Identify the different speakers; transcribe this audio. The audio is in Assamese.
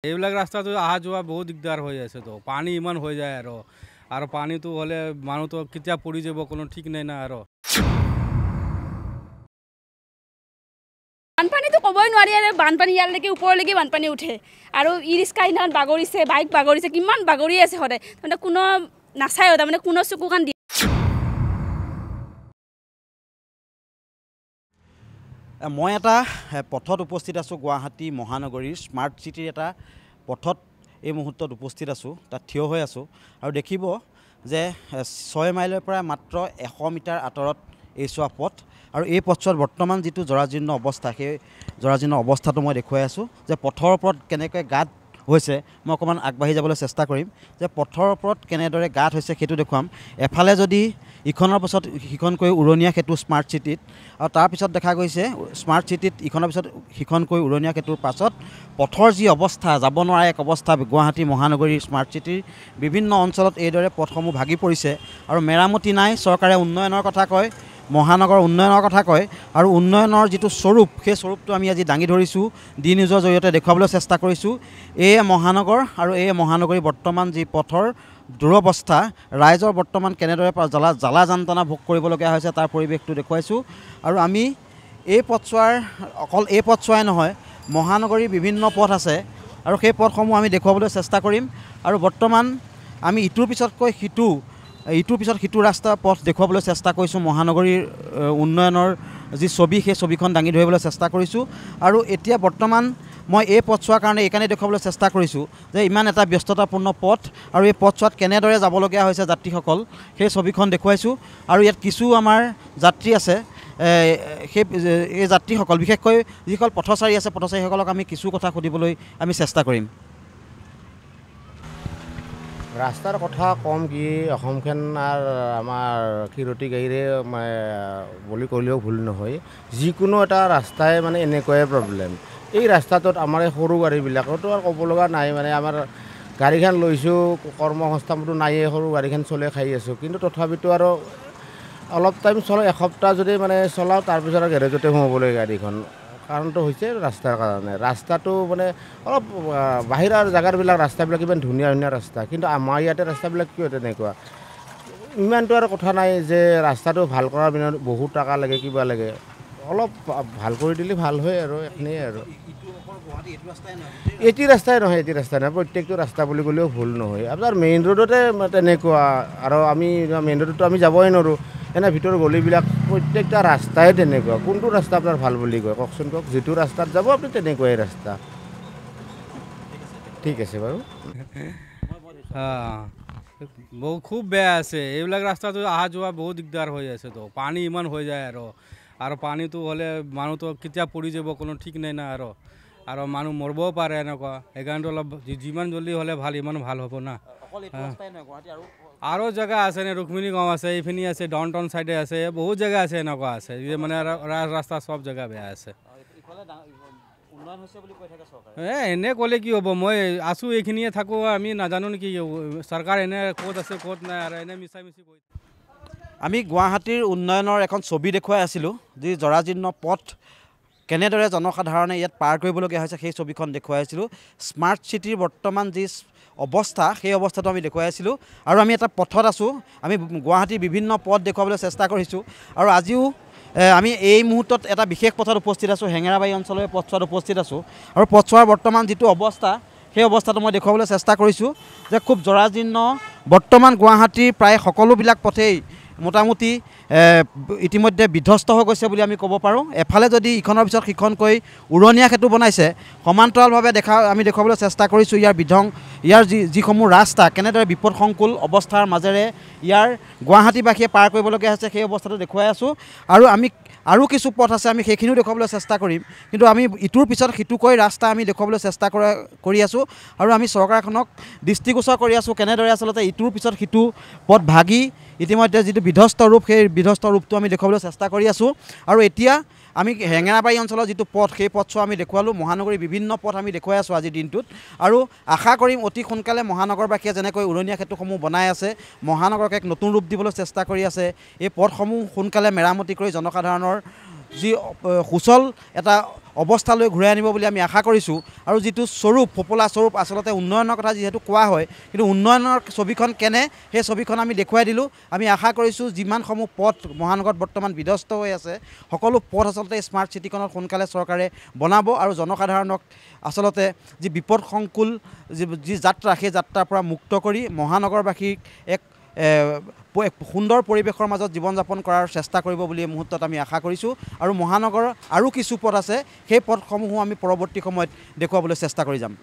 Speaker 1: এইবিলাক ৰাস্তাটো অহা যোৱা বহুত দিগদাৰ হৈ আছে তো পানী ইমান হৈ যায় আৰু পানীটো হ'লে মানুহটো কেতিয়া পৰি যাব কোনো ঠিক নাই না আৰু
Speaker 2: বানপানীটো ক'বই নোৱাৰি আৰু বানপানী ইয়ালৈকে ওপৰলৈকে বানপানী উঠে আৰু ই ৰিক্সা ইমান বাগৰিছে বাইক বাগৰিছে কিমান বাগৰি আছে সদায় তাৰমানে কোনো নাচায় তাৰমানে কোনো চকু কাণ দিয়ে।
Speaker 3: মই এটা পথত উপস্থিত আছোঁ গুৱাহাটী মহানগৰীৰ স্মাৰ্ট চিটিৰ এটা পথত এই মুহূৰ্তত উপস্থিত আছোঁ তাত থিয় হৈ আছোঁ আৰু দেখিব যে 6 মাইলৰ পৰা মাত্ৰ 100 মিটাৰ আঁতৰত এইছোৱা পথ আৰু এই পথছোৱাত বৰ্তমান যিটো জৰাজীৰ্ণ অৱস্থা সেই জৰাজীৰ্ণ অৱস্থাটো মই দেখুৱাই আছোঁ যে পথৰ ওপৰত কেনেকৈ গাঁত হৈছে মই অকণমান আগবাঢ়ি যাবলৈ চেষ্টা কৰিম যে পথৰ ওপৰত কেনেদৰে গাঁত হৈছে সেইটো দেখুৱাম। এফালে যদি ইখনৰ পিছত সিখনকৈ উৰণীয়া সেতু স্মাৰ্ট চিটিত আৰু তাৰপিছত দেখা গৈছে স্মাৰ্ট চিটিত ইখনৰ পিছত সিখনকৈ উৰণীয়া সেতুৰ পাছত পথৰ যি অৱস্থা যাব নোৱাৰা এক অৱস্থা গুৱাহাটী মহানগৰীৰ স্মাৰ্ট চিটিৰ বিভিন্ন অঞ্চলত এইদৰে পথসমূহ ভাগি পৰিছে আৰু মেৰামতি নাই। চৰকাৰে উন্নয়নৰ কথা কয়, মহানগৰ উন্নয়নৰ কথা কয় আৰু উন্নয়নৰ যিটো স্বৰূপ সেই স্বৰূপটো আমি আজি দাঙি ধৰিছোঁ, ডি নিউজৰ জৰিয়তে দেখুৱাবলৈ চেষ্টা কৰিছোঁ। এয়ে মহানগৰ আৰু এই মহানগৰী বৰ্তমান যি পথৰ দুৰৱস্থা, ৰাইজৰ বৰ্তমান কেনেদৰে জ্বালা যন্ত্ৰণা ভোগ কৰিবলগীয়া হৈছে তাৰ পৰিৱেশটো দেখুৱাইছোঁ। আৰু আমি এই পথছোৱাৰ অকল এই পথছোৱাই নহয়, মহানগৰীৰ বিভিন্ন পথ আছে আৰু সেই পথসমূহ আমি দেখুৱাবলৈ চেষ্টা কৰিম আৰু বৰ্তমান আমি ইটোৰ পিছত সিটো ৰাস্তা পথ দেখুৱাবলৈ চেষ্টা কৰিছোঁ। মহানগৰীৰ উন্নয়নৰ যি ছবি সেই ছবিখন দাঙি ধৰিবলৈ চেষ্টা কৰিছোঁ আৰু এতিয়া বৰ্তমান মই এই পথছোৱাৰ এইকাৰণে দেখুৱাবলৈ চেষ্টা কৰিছোঁ যে ইমান এটা ব্যস্ততাপূৰ্ণ পথ আৰু এই পথছোৱাত কেনেদৰে যাবলগীয়া হৈছে যাত্ৰীসকল সেই ছবিখন দেখুৱাইছোঁ আৰু ইয়াত কিছু আমাৰ যাত্ৰী আছে সেই এই যাত্ৰীসকল বিশেষকৈ যিসকল পথচাৰী আছে পথচাৰীসকলক আমি কিছু কথা সুধিবলৈ আমি চেষ্টা কৰিম।
Speaker 4: ৰাস্তাৰ কথা কম কি অসমখন আমাৰ কিৰতি গাড়ীৰে বুলি ক'লেও ভুল নহয়। যিকোনো এটা ৰাস্তাই মানে এনেকুৱাই প্ৰব্লেম। এই ৰাস্তাটোত আমাৰ এই সৰু গাড়ীবিলাকতো আৰু ক'ব লগা নাই, মানে আমাৰ গাড়ীখন লৈছোঁ কৰ্মসংস্থাপনটো নায়েই, সৰু গাড়ীখন চলাই খাই আছোঁ, কিন্তু তথাপিতো আৰু অলপ টাইম চলাওঁ, এসপ্তাহ যদি মানে চলাওঁ তাৰপিছত আৰু গেৰেজতে সোমাবলৈ গাড়ীখন। কাৰণটো হৈছে ৰাস্তাৰ কাৰণে। ৰাস্তাটো মানে অলপ বাহিৰৰ জেগাবিলাক ৰাস্তাবিলাক ইমান ধুনীয়া ধুনীয়া ৰাস্তা, কিন্তু আমাৰ ইয়াতে ৰাস্তাবিলাক কিয় তেনেকুৱা। ইমানটো আৰু কথা নাই যে ৰাস্তাটো ভাল কৰাৰ বিনা বহুত টকা লাগে কিবা লাগে, অলপ ভাল কৰি দিলে ভাল হয় আৰু এইখিনিয়ে আৰু। এটি ৰাস্তাই নহয় প্ৰত্যেকটো ৰাস্তা বুলি ক'লেও ভুল নহয়। আপোনাৰ মেইন ৰোডতে তেনেকুৱা আৰু আমি মেইন ৰোডতো আমি যাবই নোৱাৰোঁ, এনে ভিতৰৰ গলিবিলাক প্ৰত্যেকটা ৰাস্তাই তেনেকুৱা। কোনটো ৰাস্তা আপোনাৰ ভাল বুলি কয় কওকচোন, কওক। যিটো ৰাস্তাত যাব আপুনি তেনেকুৱাই ৰাস্তা। ঠিক আছে বাৰু।
Speaker 1: খুব বেয়া আছে এইবিলাক ৰাস্তাটো অহা যোৱা বহুত দিগদাৰ হৈ আছে তো পানী ইমান হৈ যায় আৰু পানীটো হ'লে মানুহটো কেতিয়া পৰি যাব কোনো ঠিক নাই না আৰু মানুহ মৰিবও পাৰে এনেকুৱা। সেইকাৰণে অলপ যিমান জলদি হ'লে ভাল ইমান ভাল হ'ব না। আৰু জেগা আছে নে, ৰুক্মিণী গাঁও আছে, এইখিনি আছে, ডাউন টাউন চাইডে আছে, বহুত জেগা আছে এনেকুৱা আছে যে মানে ৰাস্তা চব জেগা বেয়া আছে। এনে ক'লে কি হ'ব, মই আছোঁ এইখিনিয়ে থাকোঁ, আমি নাজানো নেকি চৰকাৰ এনে ক'ত আছে ক'ত নাই আৰু এনে মিছামিছি কৈ।
Speaker 3: আমি গুৱাহাটীৰ উন্নয়নৰ এখন ছবি দেখুৱাই আছিলোঁ, যি জৰাজীৰ্ণ পথ কেনেদৰে জনসাধাৰণে ইয়াত পাৰ কৰিবলগীয়া হৈছে সেই ছবিখন দেখুৱাই আছিলোঁ। স্মাৰ্ট চিটিৰ বৰ্তমান যি অৱস্থা সেই অৱস্থাটো আমি দেখুৱাই আছিলোঁ আৰু আমি এটা পথত আছোঁ। আমি গুৱাহাটীৰ বিভিন্ন পথ দেখুৱাবলৈ চেষ্টা কৰিছোঁ আৰু আজিও আমি এই মুহূৰ্তত এটা বিশেষ পথত উপস্থিত আছোঁ, হেঙেৰাবাৰী অঞ্চলৰ পথছোৱাত উপস্থিত আছোঁ আৰু পথছোৱাৰ বৰ্তমান যিটো অৱস্থা সেই অৱস্থাটো মই দেখুৱাবলৈ চেষ্টা কৰিছোঁ যে খুব জৰাজীৰ্ণ। বৰ্তমান গুৱাহাটীৰ প্ৰায় সকলোবিলাক পথেই মোটামুটি ইতিমধ্যে বিধ্বস্ত হৈ গৈছে বুলি আমি ক'ব পাৰোঁ। এফালে যদি ইখনৰ পিছত সিখনকৈ উৰণীয়া সেতু বনাইছে, সমান্তৰালভাৱে আমি দেখুৱাবলৈ চেষ্টা কৰিছোঁ ইয়াৰ যিসমূহ ৰাস্তা কেনেদৰে বিপদসংকুল অৱস্থাৰ মাজেৰে ইয়াৰ গুৱাহাটীবাসীয়ে পাৰ কৰিবলগীয়া হৈছে সেই অৱস্থাটো দেখুৱাই আছোঁ আৰু কিছু পথ আছে আমি সেইখিনিও দেখুৱাবলৈ চেষ্টা কৰিম, কিন্তু আমি ইটোৰ পিছত সিটোকৈ ৰাস্তা আমি দেখুৱাবলৈ চেষ্টা কৰি আছোঁ আৰু আমি চৰকাৰখনক দৃষ্টিগোচৰ কৰি আছোঁ কেনেদৰে আচলতে ইটোৰ পিছত সিটো পথ ভাগি ইতিমধ্যে যিটো বিধ্বস্ত ৰূপ সেই বিধ্বস্ত ৰূপটো আমি দেখুৱাবলৈ চেষ্টা কৰি আছোঁ। আৰু এতিয়া আমি হেঙেৰাবাৰী অঞ্চলৰ যিটো পথ সেই পথছোৱা আমি দেখুৱালোঁ, মহানগৰীৰ বিভিন্ন পথ আমি দেখুৱাই আছোঁ আজিৰ দিনটোত আৰু আশা কৰিম অতি সোনকালে মহানগৰবাসীয়ে যেনেকৈ উৰণীয়া সেতুসমূহ বনাই আছে, মহানগৰক এক নতুন ৰূপ দিবলৈ চেষ্টা কৰি আছে, এই পথসমূহ সোনকালে মেৰামতি কৰি জনসাধাৰণৰ যি সুচল এটা অৱস্থালৈ ঘূৰাই আনিব বুলি আমি আশা কৰিছোঁ আৰু যিটো স্বৰূপ ফোপোলা স্বৰূপ আচলতে উন্নয়নৰ কথা যিহেতু কোৱা হয় কিন্তু উন্নয়নৰ ছবিখন কেনে সেই ছবিখন আমি দেখুৱাই দিলোঁ আমি আশা কৰিছোঁ যিমানসমূহ পথ মহানগৰত বৰ্তমান বিধ্বস্ত হৈ আছে সকলো পথ আচলতে স্মাৰ্ট চিটিখনত সোনকালে চৰকাৰে বনাব আৰু জনসাধাৰণক আচলতে যি বিপদসংকুল যি যাত্ৰা সেই যাত্ৰাৰ পৰা মুক্ত কৰি মহানগৰবাসীক এক সুন্দৰ পৰিৱেশৰ মাজত জীৱন যাপন কৰাৰ চেষ্টা কৰিব বুলি এই মুহূৰ্তত আমি আশা কৰিছোঁ আৰু মহানগৰৰ আৰু কিছু পথ আছে সেই পথসমূহো আমি পৰৱৰ্তী সময়ত দেখুৱাবলৈ চেষ্টা কৰি যাম।